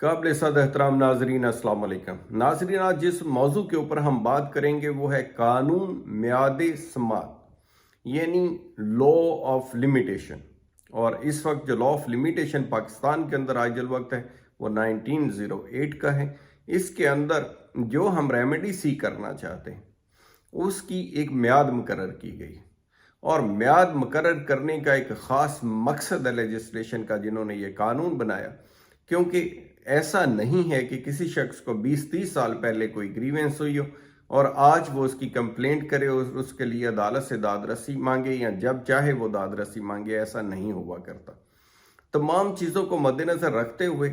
काबिल सद एहतराम नाजरीन, अस्सलाम वालेकुम। नाजरीन, आज जिस मौजू के ऊपर हम बात करेंगे वो है कानून मियाद समात, यानी लॉ ऑफ लिमिटेशन। और इस वक्त जो लॉ ऑफ लिमिटेशन पाकिस्तान के अंदर आइजल वक्त है वो 1908 का है। इसके अंदर जो हम रेमेडी सी करना चाहते हैं उसकी एक म्याद मुकर्रर की गई, और म्याद मुकर्रर करने का एक ख़ास मकसद है लेजिस्लेशन का, जिन्होंने ये कानून बनाया। क्योंकि ऐसा नहीं है कि किसी शख्स को 20-30 साल पहले कोई ग्रीवेंस हुई हो और आज वो उसकी कंप्लेंट करे और उसके लिए अदालत से दादरसी मांगे या जब चाहे वो दादरसी मांगे। ऐसा नहीं हुआ करता। तमाम चीज़ों को मद्देनज़र रखते हुए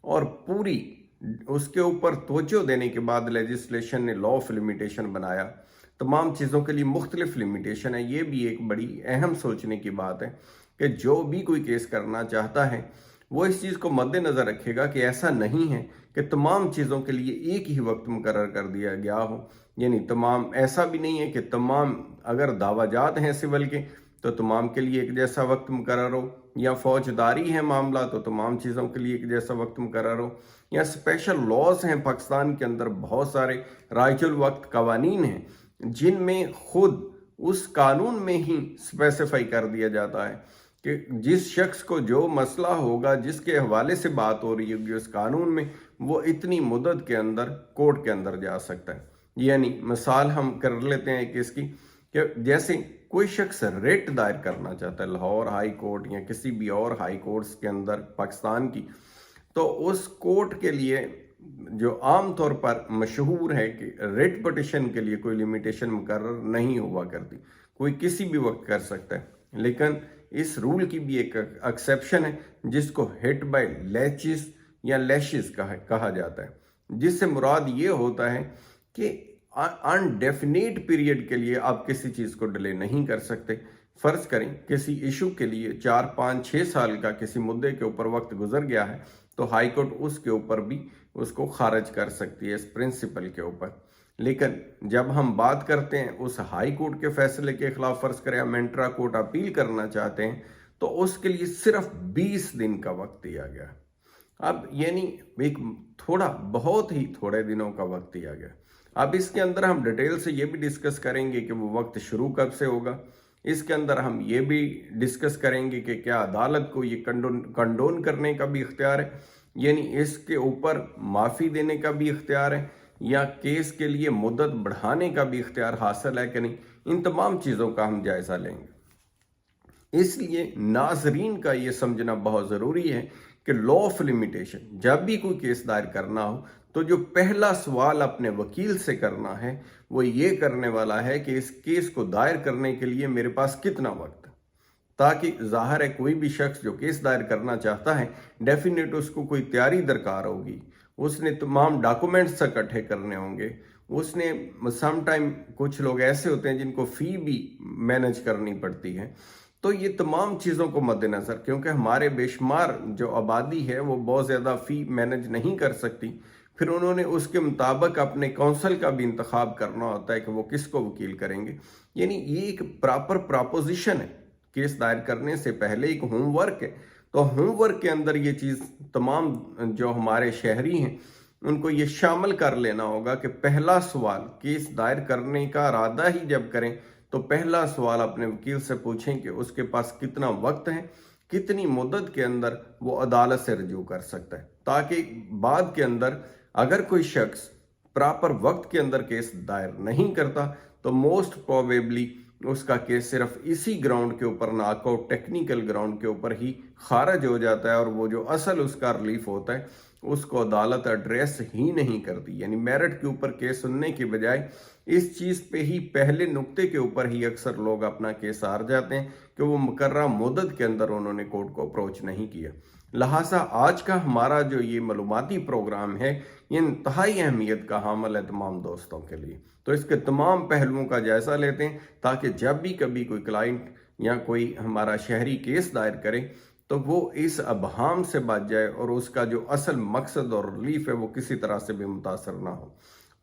और पूरी उसके ऊपर तवज्जो देने के बाद लेजिस्लेशन ने लॉ ऑफ लिमिटेशन बनाया। तमाम चीज़ों के लिए मुख्तलिफ लिमिटेशन है। ये भी एक बड़ी अहम सोचने की बात है कि जो भी कोई केस करना चाहता है वो इस चीज़ को मद्देनज़र रखेगा कि ऐसा नहीं है कि तमाम चीज़ों के लिए एक ही वक्त मुकर्रर कर दिया गया हो। यानी तमाम, ऐसा भी नहीं है कि तमाम, अगर दावाजात हैं सिविल के तो तमाम के लिए एक जैसा वक्त मुकर्रर हो, या फौजदारी है मामला तो तमाम चीज़ों के लिए एक जैसा वक्त मुकर्रर हो, या स्पेशल लॉज हैं पाकिस्तान के अंदर, बहुत सारे राइजुल वक्त कवानीन हैं जिनमें खुद उस कानून में ही स्पेसिफाई कर दिया जाता है कि जिस शख्स को जो मसला होगा, जिसके हवाले से बात हो रही होगी उस कानून में, वो इतनी मुद्दत के अंदर कोर्ट के अंदर जा सकता है। यानी मिसाल हम कर लेते हैं कि इसकी, कि जैसे कोई शख्स रिट दायर करना चाहता है लाहौर हाई कोर्ट या किसी भी और हाई कोर्ट्स के अंदर पाकिस्तान की, तो उस कोर्ट के लिए जो आम तौर पर मशहूर है कि रिट पिटिशन के लिए कोई लिमिटेशन मुकर्रर नहीं हुआ करती, कोई किसी भी वक्त कर सकता है। लेकिन इस रूल की भी एक एक्सेप्शन है जिसको हिट बाय लैचिस या लैशेस कहा जाता है, जिससे मुराद ये होता है कि अनडेफिनेट पीरियड के लिए आप किसी चीज़ को डिले नहीं कर सकते। फ़र्ज़ करें किसी इशू के लिए 4-5-6 साल का किसी मुद्दे के ऊपर वक्त गुजर गया है तो हाई कोर्ट उसके ऊपर भी उसको खारिज कर सकती है इस प्रिंसिपल के ऊपर। लेकिन जब हम बात करते हैं उस हाई कोर्ट के फैसले के खिलाफ, फ़र्ज़ करें हम इंट्रा कोर्ट अपील करना चाहते हैं, तो उसके लिए सिर्फ 20 दिन का वक्त दिया गया। अब यानी एक थोड़ा, बहुत ही थोड़े दिनों का वक्त दिया गया। अब इसके अंदर हम डिटेल से ये भी डिस्कस करेंगे कि वो वक्त शुरू कब से होगा। इसके अंदर हम ये भी डिस्कस करेंगे कि क्या अदालत को ये कंडोन करने का भी इख्तियार है, यानी इसके ऊपर माफ़ी देने का भी इख्तियार है, या केस के लिए मुद्दत बढ़ाने का भी इख्तियार हासिल है कि नहीं। इन तमाम चीज़ों का हम जायज़ा लेंगे। इसलिए नाजरीन का ये समझना बहुत ज़रूरी है कि लॉ ऑफ लिमिटेशन, जब भी कोई केस दायर करना हो तो जो पहला सवाल अपने वकील से करना है वो ये करने वाला है कि इस केस को दायर करने के लिए मेरे पास कितना वक्त है, ताकि ज़ाहिर है कोई भी शख्स जो केस दायर करना चाहता है डेफिनेट उसको कोई तैयारी दरकार होगी, उसने तमाम डॉक्यूमेंट्स इकट्ठे करने होंगे, उसने सम टाइम, कुछ लोग ऐसे होते हैं जिनको फ़ी भी मैनेज करनी पड़ती है। तो ये तमाम चीज़ों को मद्देनज़र, क्योंकि हमारे बेशुमार जो आबादी है वो बहुत ज़्यादा फ़ी मैनेज नहीं कर सकती, फिर उन्होंने उसके मुताबिक अपने काउंसिल का भी इंतखाब करना होता है कि वो किसको वकील करेंगे। यानी ये एक प्रॉपर प्रपोजिशन है, केस दायर करने से पहले एक होमवर्क है। तो होमवर्क के अंदर ये चीज़ तमाम जो हमारे शहरी हैं उनको ये शामिल कर लेना होगा कि पहला सवाल, केस दायर करने का इरादा ही जब करें तो पहला सवाल अपने वकील से पूछें कि उसके पास कितना वक्त है, कितनी मुद्दत के अंदर वो अदालत से रजू कर सकता है, ताकि बाद के अंदर अगर कोई शख्स प्रॉपर वक्त के अंदर केस दायर नहीं करता तो मोस्ट प्रोबेबली उसका केस सिर्फ इसी ग्राउंड के ऊपर, नॉकआउट टेक्निकल ग्राउंड के ऊपर ही खारिज हो जाता है, और वो जो असल उसका रिलीफ होता है उसको अदालत एड्रेस ही नहीं करती। यानी मेरिट के ऊपर केस सुनने के बजाय इस चीज़ पे ही, पहले नुक्ते के ऊपर ही अक्सर लोग अपना केस हार जाते हैं कि वो मुकर्रर मुद्दत के अंदर उन्होंने कोर्ट को अप्रोच नहीं किया। लिहाजा आज का हमारा जो ये मालूमाती प्रोग्राम है ये इंतहाई अहमियत का हामिल है तमाम दोस्तों के लिए। तो इसके तमाम पहलुओं का जायज़ा लेते हैं ताकि जब भी कभी कोई क्लाइंट या कोई हमारा शहरी केस दायर करे तो वो इस अबहाम से बच जाए और उसका जो असल मकसद और रिलीफ है वो किसी तरह से भी मुतासर ना हो।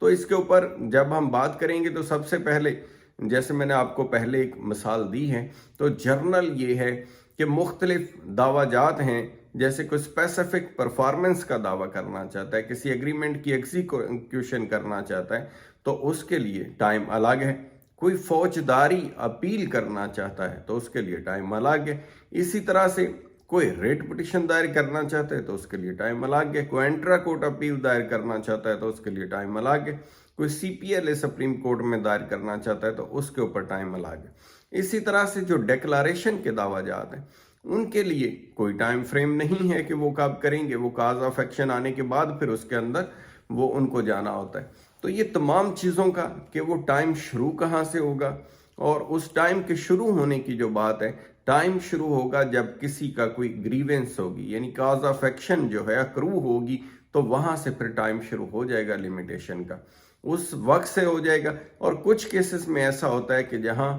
तो इसके ऊपर जब हम बात करेंगे तो सबसे पहले, जैसे मैंने आपको पहले एक मिसाल दी है, तो जर्नल ये है कि मुख्तलिफ दावाजात हैं जैसे कोई स्पेसिफिक परफॉर्मेंस का दावा करना चाहता है, किसी एग्रीमेंट की एग्जीक्यूशन करना चाहता है, तो उसके लिए टाइम अलग है। कोई फौजदारी अपील करना चाहता है तो उसके लिए टाइम अलग है। इसी तरह से कोई रेट पिटिशन दायर करना चाहता है तो उसके लिए टाइम अलग है। कोई इंट्रा कोर्ट अपील दायर करना चाहता है तो उसके लिए टाइम अलग है। कोई CPLA सुप्रीम कोर्ट में दायर करना चाहता है तो उसके ऊपर टाइम अलग है। इसी तरह से जो डिक्लेरेशन के दावाजात हैं उनके लिए कोई टाइम फ्रेम नहीं है कि वो कब करेंगे, वो काज ऑफ एक्शन आने के बाद फिर उसके अंदर वो उनको जाना होता है। तो ये तमाम चीज़ों का कि वो टाइम शुरू कहाँ से होगा, और उस टाइम के शुरू होने की जो बात है, टाइम शुरू होगा जब किसी का कोई ग्रीवेंस होगी, यानी काज ऑफ एक्शन जो है अक्रू होगी, तो वहाँ से फिर टाइम शुरू हो जाएगा लिमिटेशन का, उस वक्त से हो जाएगा। और कुछ केसेस में ऐसा होता है कि जहाँ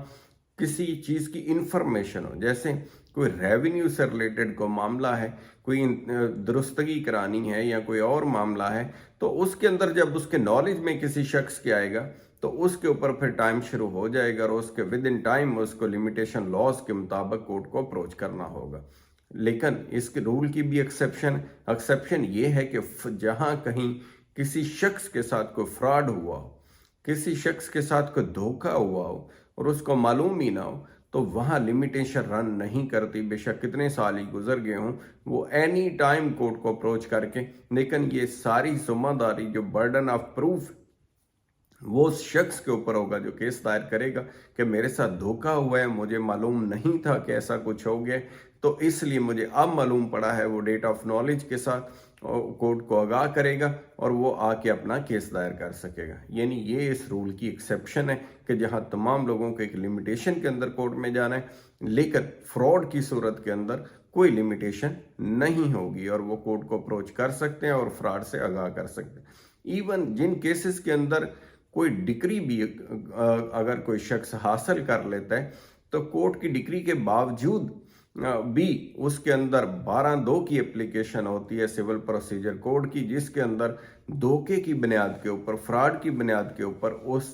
किसी चीज़ की इंफॉर्मेशन हो, जैसे कोई रेवेन्यू से रिलेटेड कोई मामला है, कोई दुरुस्तगी करानी है या कोई और मामला है, तो उसके अंदर जब उसके नॉलेज में किसी शख्स के आएगा तो उसके ऊपर फिर टाइम शुरू हो जाएगा और उसके विद इन टाइम उसको लिमिटेशन लॉज के मुताबिक कोर्ट को अप्रोच करना होगा। लेकिन इसके रूल की भी एक्सेप्शन ये है कि जहाँ कहीं किसी शख्स के साथ कोई फ्रॉड हुआ हो, किसी शख्स के साथ कोई धोखा हुआ हो और उसको मालूम ही ना हो, तो वहाँ लिमिटेशन रन नहीं करती, बेशक कितने साल ही गुजर गए हों, वो एनी टाइम कोर्ट को अप्रोच करके। लेकिन ये सारी जिम्मेदारी, जो बर्डन ऑफ प्रूफ, वो उस शख्स के ऊपर होगा जो केस दायर करेगा कि मेरे साथ धोखा हुआ है, मुझे मालूम नहीं था कि ऐसा कुछ हो गया, तो इसलिए मुझे अब मालूम पड़ा है। वो डेट ऑफ नॉलेज के साथ कोर्ट को आगाह करेगा और वो आके अपना केस दायर कर सकेगा। यानी ये इस रूल की एक्सेप्शन है कि जहाँ तमाम लोगों को एक लिमिटेशन के अंदर कोर्ट में जाना है, लेकिन फ्रॉड की सूरत के अंदर कोई लिमिटेशन नहीं होगी और वो कोर्ट को अप्रोच कर सकते हैं और फ्रॉड से आगाह कर सकते हैं। इवन जिन केसेस के अंदर कोई डिक्री भी अगर कोई शख्स हासिल कर लेता है, तो कोर्ट की डिक्री के बावजूद भी उसके अंदर 12(2) की एप्लीकेशन होती है सिविल प्रोसीजर कोड की, जिसके अंदर धोखे की बुनियाद के ऊपर, फ्रॉड की बुनियाद के ऊपर उस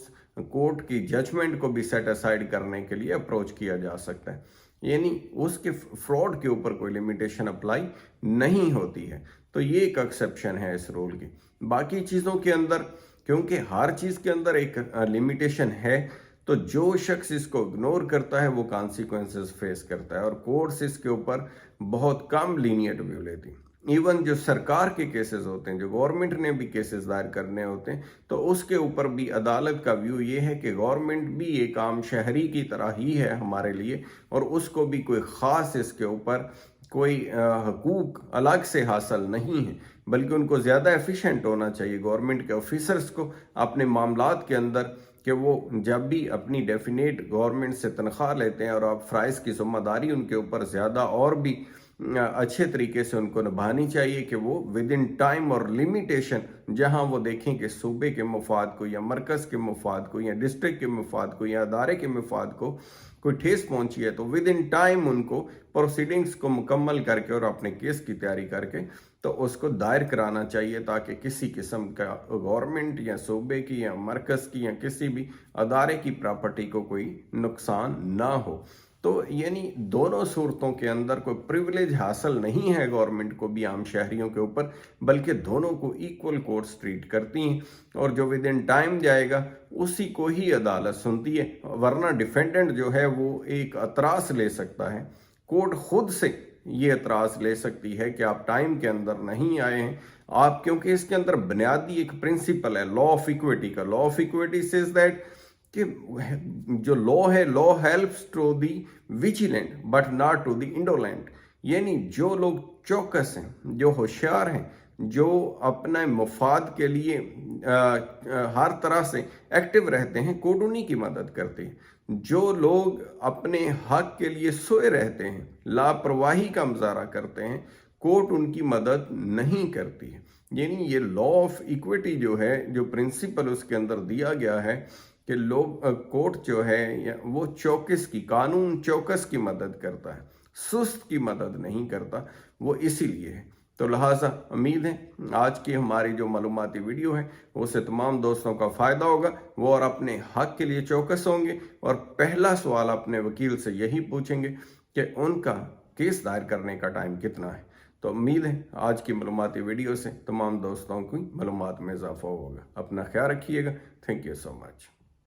कोर्ट की जजमेंट को भी सेट असाइड करने के लिए अप्रोच किया जा सकता है। यानी उसके फ्रॉड के ऊपर कोई लिमिटेशन अप्लाई नहीं होती है। तो ये एक एक्सेप्शन है इस रूल की। बाकी चीज़ों के अंदर, क्योंकि हर चीज़ के अंदर एक लिमिटेशन है, तो जो शख्स इसको इग्नोर करता है वो कॉन्सिक्वेंसेस फेस करता है और कोर्ट्स इसके ऊपर बहुत कम लीनियंट व्यू लेती हैं। इवन जो सरकार के केसेस होते हैं, जो गवर्नमेंट ने भी केसेस दायर करने होते हैं, तो उसके ऊपर भी अदालत का व्यू ये है कि गवर्नमेंट भी एक आम शहरी की तरह ही है हमारे लिए, और उसको भी कोई ख़ास इसके ऊपर कोई हकूक अलग से हासिल नहीं है, बल्कि उनको ज़्यादा एफिशिएंट होना चाहिए गवर्नमेंट के ऑफिसर्स को अपने मामलात के अंदर, कि वो जब भी अपनी डेफिनेट गवर्नमेंट से तनख्वाह लेते हैं और अब फ़राइज़ की ज़िम्मेदारी उनके ऊपर ज़्यादा और भी अच्छे तरीके से उनको निभानी चाहिए कि वो विद इन टाइम और लिमिटेशन, जहां वो देखें कि सूबे के मफाद को या मरकज़ के मफाद को या डिस्ट्रिक्ट के मफाद को या अदारे के मफाद को कोई ठेस पहुंची है, तो विद इन टाइम उनको प्रोसीडिंग्स को मुकम्मल करके और अपने केस की तैयारी करके तो उसको दायर कराना चाहिए, ताकि किसी किस्म का गवर्नमेंट या सूबे की या मरकज़ की या किसी भी अदारे की प्रॉपर्टी को कोई नुकसान ना हो। तो यानी दोनों सूरतों के अंदर कोई प्रिविलेज हासिल नहीं है गवर्नमेंट को भी आम शहरियों के ऊपर, बल्कि दोनों को इक्वल कोर्ट्स ट्रीट करती हैं, और जो विद इन टाइम जाएगा उसी को ही अदालत सुनती है। वरना डिफेंडेंट जो है वो एक एतराज़ ले सकता है, कोर्ट खुद से ये एतराज़ ले सकती है कि आप टाइम के अंदर नहीं आए हैं आप, क्योंकि इसके अंदर बुनियादी एक प्रिंसिपल है लॉ ऑफ इक्विटी का। Law of equity says that कि जो लॉ है, law helps to the vigilant but not to the indolent. यानी जो लोग चौकस हैं, जो होशियार हैं, जो अपने मफाद के लिए हर तरह से एक्टिव रहते हैं, कोर्ट उन्हीं की मदद करती है। जो लोग अपने हक के लिए सोए रहते हैं, लापरवाही का मुजाहरा करते हैं, कोर्ट उनकी मदद नहीं करती है। यानी ये लॉ ऑफ इक्विटी जो है, जो प्रिंसिपल उसके अंदर दिया गया है कि लोग कोर्ट जो है वो चौकस की, कानून चौकस की मदद करता है, सुस्त की मदद नहीं करता, वो इसीलिए है। तो लिहाजा उम्मीद है आज की हमारी जो मालूमाती वीडियो है उससे तमाम दोस्तों का फ़ायदा होगा, वो और अपने हक के लिए चौकस होंगे और पहला सवाल अपने वकील से यही पूछेंगे कि उनका केस दायर करने का टाइम कितना है। تو امید ہے آج کی معلوماتی ویڈیو سے تمام دوستوں کی معلومات میں اضافہ ہوگا. اپنا خیال رکھیے گا. Thank you so much.